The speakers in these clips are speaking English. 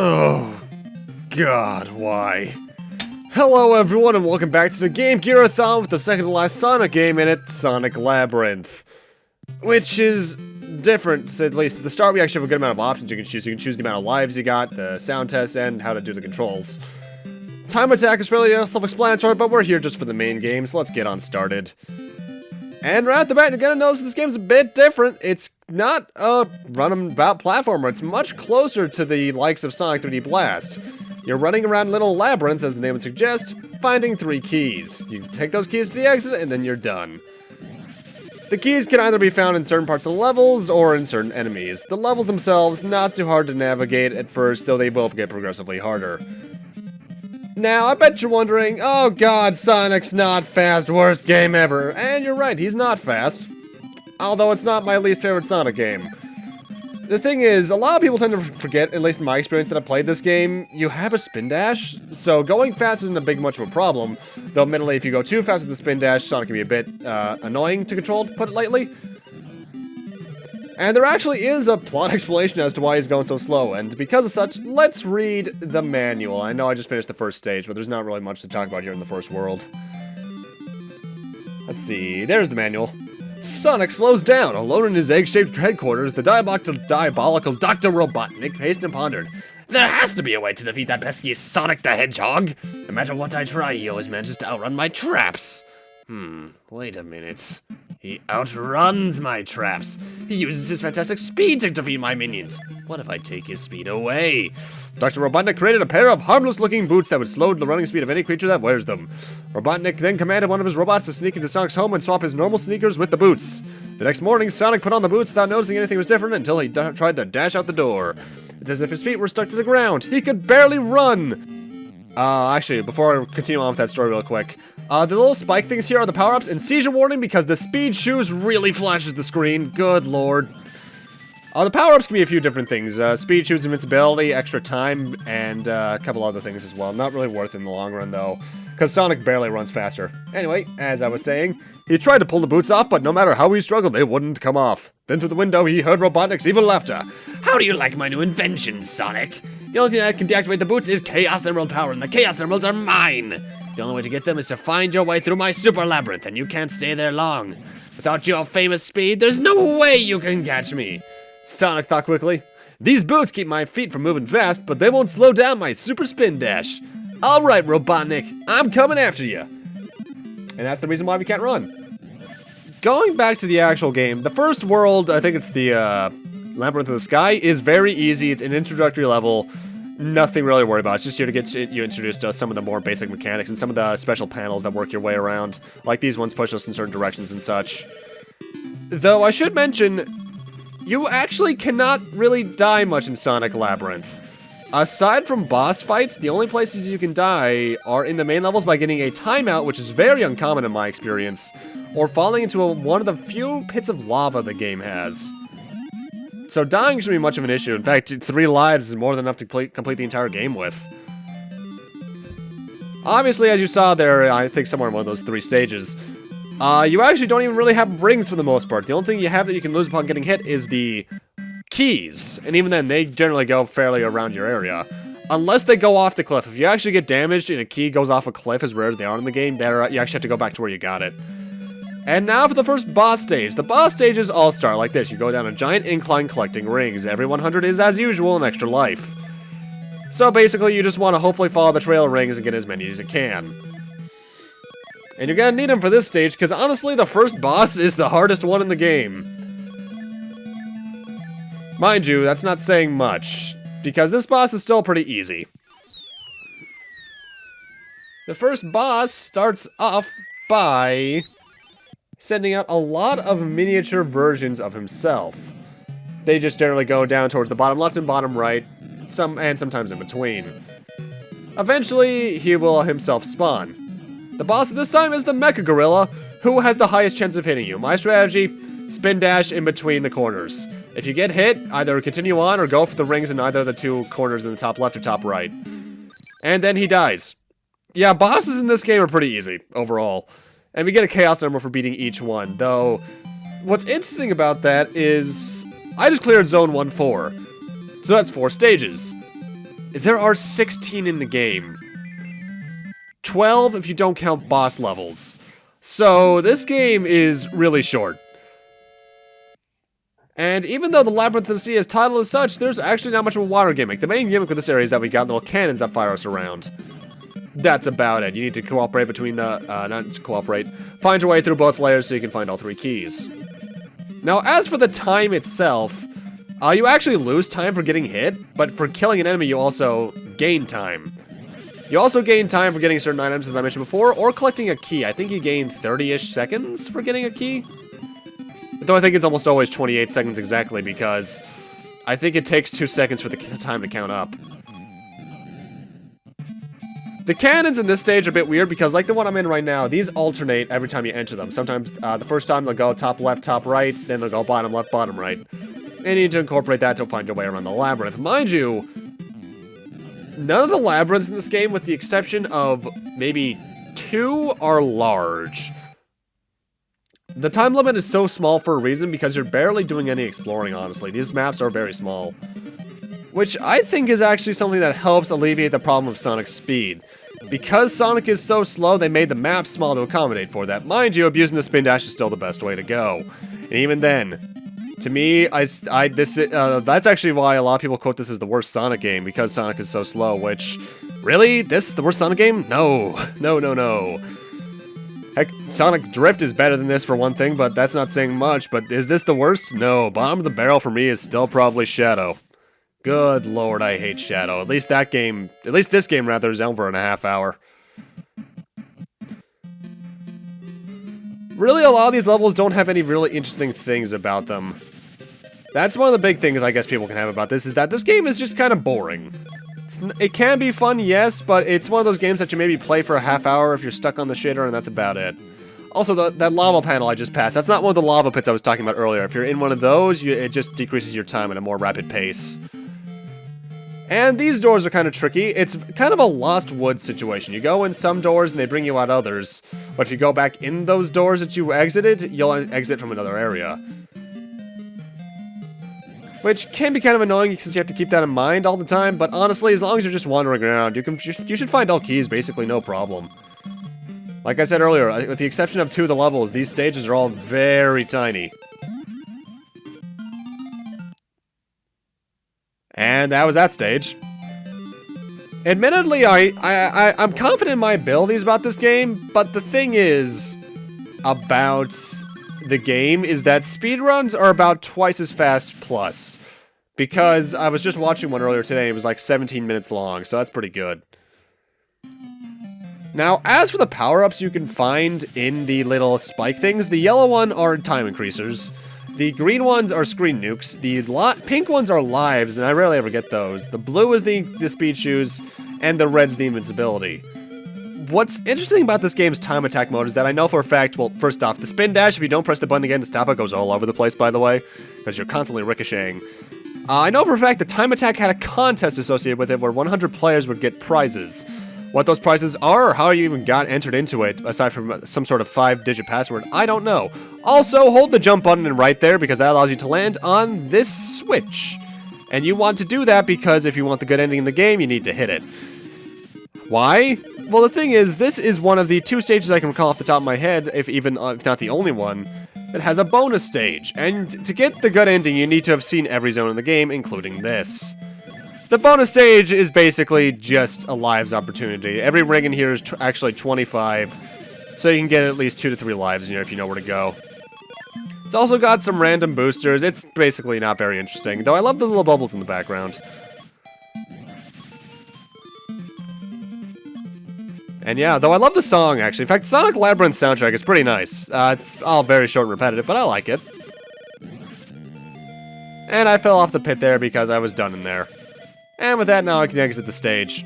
Oh, God, why? Hello everyone and welcome back to the Game Gear-a-thon with the second to last Sonic game in it, Sonic Labyrinth. Which is different, at least at the start we actually have a good amount of options you can choose. You can choose the amount of lives you got, the sound test, and how to do the controls. Time attack is fairly self-explanatory, but we're here just for the main game, so let's get on started. And right at the bat, you're gonna notice this game's a bit different. It's not a run-about platformer. It's much closer to the likes of Sonic 3D Blast. You're running around little labyrinths, as the name would suggest, finding 3 keys. You take those keys to the exit, and then you're done. The keys can either be found in certain parts of the levels, or in certain enemies. The levels themselves, not too hard to navigate at first, though they will get progressively harder. Now, I bet you're wondering, oh god, Sonic's not fast, worst game ever. And you're right, he's not fast. Although it's not my least favorite Sonic game. The thing is, a lot of people tend to forget, at least in my experience that I played this game, you have a spin dash, so going fast isn't a big much of a problem. Though admittedly, if you go too fast with the spin dash, Sonic can be a bit annoying to control, to put it lightly. And there actually is a plot explanation as to why he's going so slow, and because of such, let's read the manual. I know I just finished the first stage, but there's not really much to talk about here in the first world. Let's see, there's the manual. Sonic slows down. Alone in his egg-shaped headquarters, the diabolical Dr. Robotnik paced and pondered. There has to be a way to defeat that pesky Sonic the Hedgehog. No matter what I try, he always manages to outrun my traps. Wait a minute. He outruns my traps. He uses his fantastic speed to defeat my minions. What if I take his speed away? Dr. Robotnik created a pair of harmless-looking boots that would slow the running speed of any creature that wears them. Robotnik then commanded one of his robots to sneak into Sonic's home and swap his normal sneakers with the boots. The next morning, Sonic put on the boots without noticing anything was different until he tried to dash out the door. It's as if his feet were stuck to the ground. He could barely run! Actually, before I continue on with that story real quick, the little spike things here are the power-ups, and seizure warning because the speed shoes really flashes the screen. Good lord. The power-ups can be a few different things. Speed shoes, invincibility, extra time, and a couple other things as well. Not really worth it in the long run, though, because Sonic barely runs faster. Anyway, as I was saying, he tried to pull the boots off, but no matter how he struggled, they wouldn't come off. Then through the window, he heard Robotnik's evil laughter. How do you like my new invention, Sonic? The only thing that can deactivate the boots is Chaos Emerald power, and the Chaos Emeralds are mine! The only way to get them is to find your way through my super labyrinth, and you can't stay there long. Without your famous speed, there's no way you can catch me. Sonic thought quickly. These boots keep my feet from moving fast, but they won't slow down my super spin dash. Alright, Robotnik, I'm coming after you. And that's the reason why we can't run. Going back to the actual game, the first world, I think it's the Labyrinth of the Sky, is very easy. It's an introductory level. Nothing really to worry about. It's just here to get you introduced to some of the more basic mechanics and some of the special panels that work your way around. Like these ones push us in certain directions and such. Though I should mention, you actually cannot really die much in Sonic Labyrinth. Aside from boss fights, the only places you can die are in the main levels by getting a timeout, which is very uncommon in my experience, or falling into one of the few pits of lava the game has. So dying shouldn't be much of an issue. In fact, 3 lives is more than enough to complete the entire game with. Obviously, as you saw there, I think somewhere in one of those 3 stages, you actually don't even really have rings for the most part. The only thing you have that you can lose upon getting hit is the keys. And even then, they generally go fairly around your area. Unless they go off the cliff. If you actually get damaged and a key goes off a cliff, as rare as they are in the game, you actually have to go back to where you got it. And now for the first boss stage. The boss stages all start like this. You go down a giant incline collecting rings. Every 100 is, as usual, an extra life. So basically, you just want to hopefully follow the trail of rings and get as many as you can. And you're gonna need them for this stage, because honestly, the first boss is the hardest one in the game. Mind you, that's not saying much, because this boss is still pretty easy. The first boss starts off by sending out a lot of miniature versions of himself. They just generally go down towards the bottom left and bottom right, and sometimes in between. Eventually, he will himself spawn. The boss at this time is the Mecha Gorilla, who has the highest chance of hitting you. My strategy, spin dash in between the corners. If you get hit, either continue on or go for the rings in either of the 2 corners in the top left or top right. And then he dies. Yeah, bosses in this game are pretty easy, overall. And we get a Chaos Emerald for beating each one, though what's interesting about that is I just cleared Zone 1-4, so that's 4 stages. there are 16 in the game. 12 if you don't count boss levels. So this game is really short. And even though the Labyrinth of the Sea is titled as such, there's actually not much of a water gimmick. The main gimmick with this area is that we got little cannons that fire us around. That's about it. You need to cooperate between the, not cooperate, find your way through both layers so you can find all 3 keys. Now, as for the time itself, you actually lose time for getting hit, but for killing an enemy you also gain time. You also gain time for getting certain items, as I mentioned before, or collecting a key. I think you gain 30-ish seconds for getting a key. Though I think it's almost always 28 seconds exactly, because I think it takes 2 seconds for the time to count up. The cannons in this stage are a bit weird, because like the one I'm in right now, these alternate every time you enter them. Sometimes the first time they'll go top left, top right, then they'll go bottom left, bottom right. And you need to incorporate that to find your way around the labyrinth. Mind you, none of the labyrinths in this game, with the exception of maybe 2, are large. The time limit is so small for a reason, because you're barely doing any exploring, honestly. These maps are very small. Which I think is actually something that helps alleviate the problem of Sonic's speed. Because Sonic is so slow, they made the map small to accommodate for that. Mind you, abusing the spin dash is still the best way to go. And even then, to me, that's actually why a lot of people quote this as the worst Sonic game, because Sonic is so slow, which, really? This, the worst Sonic game? No. No, no, no. Heck, Sonic Drift is better than this for one thing, but that's not saying much. But is this the worst? No, bottom of the barrel for me is still probably Shadow. Good lord, I hate Shadow. At least this game rather, is over in a half hour. Really, a lot of these levels don't have any really interesting things about them. That's one of the big things I guess people can have about this, is that this game is just kind of boring. It can be fun, yes, but it's one of those games that you maybe play for a half hour if you're stuck on the shitter, and that's about it. Also, that lava panel I just passed, that's not one of the lava pits I was talking about earlier. If you're in one of those, it just decreases your time at a more rapid pace. And these doors are kind of tricky. It's kind of a Lost Woods situation. You go in some doors and they bring you out others, but if you go back in those doors that you exited, you'll exit from another area. Which can be kind of annoying since you have to keep that in mind all the time, but honestly, as long as you're just wandering around, you should find all keys basically no problem. Like I said earlier, with the exception of 2 of the levels, these stages are all very tiny. And that was that stage. Admittedly, I'm confident in my abilities about this game, but the thing is about the game is that speedruns are about twice as fast plus. Because I was just watching one earlier today, it was like 17 minutes long, so that's pretty good. Now, as for the power-ups you can find in the little spike things, the yellow one are time increasers. The green ones are screen nukes, the pink ones are lives, and I rarely ever get those. The blue is the speed shoes, and the red's the invincibility. What's interesting about this game's time attack mode is that I know for a fact, well, first off, the spin dash, if you don't press the button again to stop it, goes all over the place, by the way, because you're constantly ricocheting. I know for a fact the time attack had a contest associated with it where 100 players would get prizes. What those prizes are, or how you even got entered into it, aside from some sort of 5-digit password, I don't know. Also, hold the jump button right there, because that allows you to land on this switch. And you want to do that because if you want the good ending in the game, you need to hit it. Why? Well, the thing is, this is one of the 2 stages I can recall off the top of my head, if not the only one, that has a bonus stage. And to get the good ending, you need to have seen every zone in the game, including this. The bonus stage is basically just a lives opportunity. Every ring in here is actually 25, so you can get at least 2 to 3 lives in here if you know where to go. It's also got some random boosters. It's basically not very interesting, though I love the little bubbles in the background. And yeah, though I love the song, actually. In fact, Sonic Labyrinth soundtrack is pretty nice. It's all very short and repetitive, but I like it. And I fell off the pit there because I was done in there. And with that, now I can exit the stage.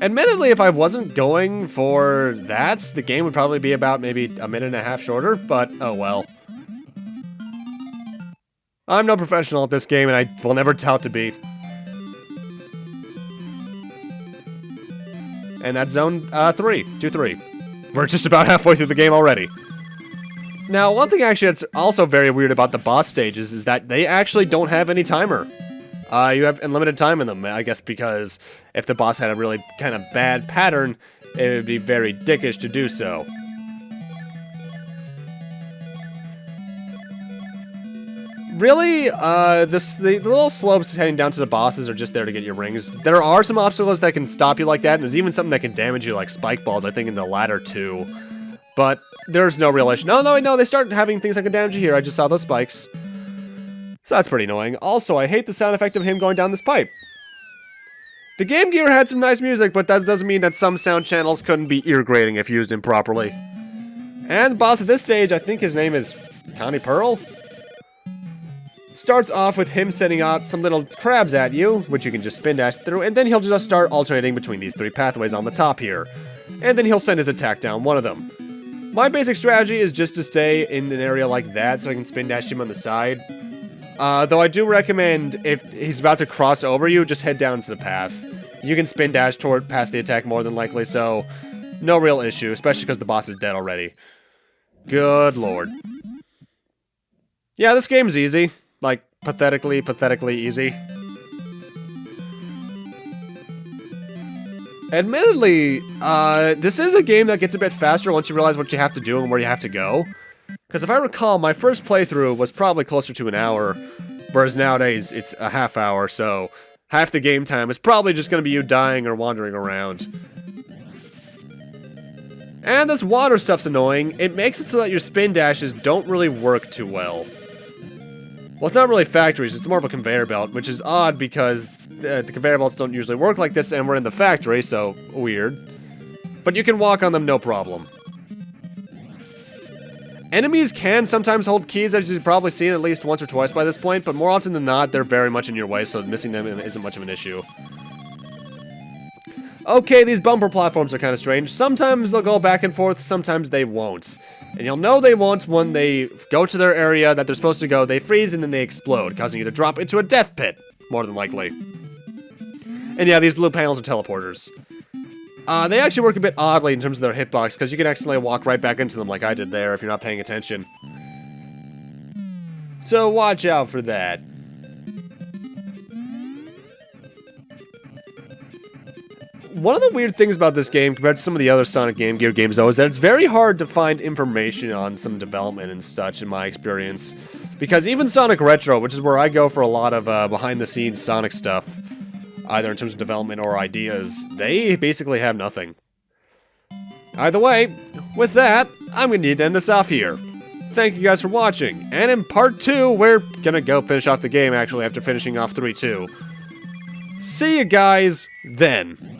Admittedly, if I wasn't going for that, the game would probably be about maybe a minute and a half shorter, but oh well. I'm no professional at this game, and I will never tout to be. And that's zone 3. We're just about halfway through the game already. Now, one thing actually that's also very weird about the boss stages is that they actually don't have any timer. You have unlimited time in them, I guess, because if the boss had a really kind of bad pattern, it would be very dickish to do so. Really, the little slopes heading down to the bosses are just there to get your rings. There are some obstacles that can stop you like that, and there's even something that can damage you like spike balls, I think, in the latter two. But there's no real issue. No, they start having things that can damage you here. I just saw those spikes. So that's pretty annoying. Also, I hate the sound effect of him going down this pipe. The Game Gear had some nice music, but that doesn't mean that some sound channels couldn't be ear-grating if used improperly. And the boss at this stage, I think his name is Connie Pearl? Starts off with him sending out some little crabs at you, which you can just spin dash through, and then he'll just start alternating between these three pathways on the top here. And then he'll send his attack down one of them. My basic strategy is just to stay in an area like that so I can spin dash him on the side. Though I do recommend, if he's about to cross over you, just head down to the path. You can spin dash past the attack more than likely, so no real issue, especially because the boss is dead already. Good lord. Yeah, this game's easy. Like, pathetically easy. Admittedly, this is a game that gets a bit faster once you realize what you have to do and where you have to go. Because if I recall, my first playthrough was probably closer to an hour, whereas nowadays it's a half hour, so half the game time is probably just going to be you dying or wandering around. And this water stuff's annoying. It makes it so that your spin dashes don't really work too well. Well, it's not really factories, it's more of a conveyor belt, which is odd because the conveyor belts don't usually work like this, and we're in the factory, so weird. But you can walk on them no problem. Enemies can sometimes hold keys, as you've probably seen at least once or twice by this point, but more often than not, they're very much in your way, so missing them isn't much of an issue. Okay, these bumper platforms are kind of strange. Sometimes they'll go back and forth, sometimes they won't. And you'll know they won't when they go to their area that they're supposed to go, they freeze and then they explode, causing you to drop into a death pit, more than likely. And yeah, these blue panels are teleporters. They actually work a bit oddly in terms of their hitbox, because you can accidentally walk right back into them like I did there if you're not paying attention. So watch out for that. One of the weird things about this game, compared to some of the other Sonic Game Gear games, though, is that it's very hard to find information on some development and such, in my experience. Because even Sonic Retro, which is where I go for a lot of behind-the-scenes Sonic stuff, either in terms of development or ideas, they basically have nothing. Either way, with that, I'm going to need to end this off here. Thank you guys for watching, and in part 2, we're going to go finish off the game, actually, after finishing off 3-2. See you guys then.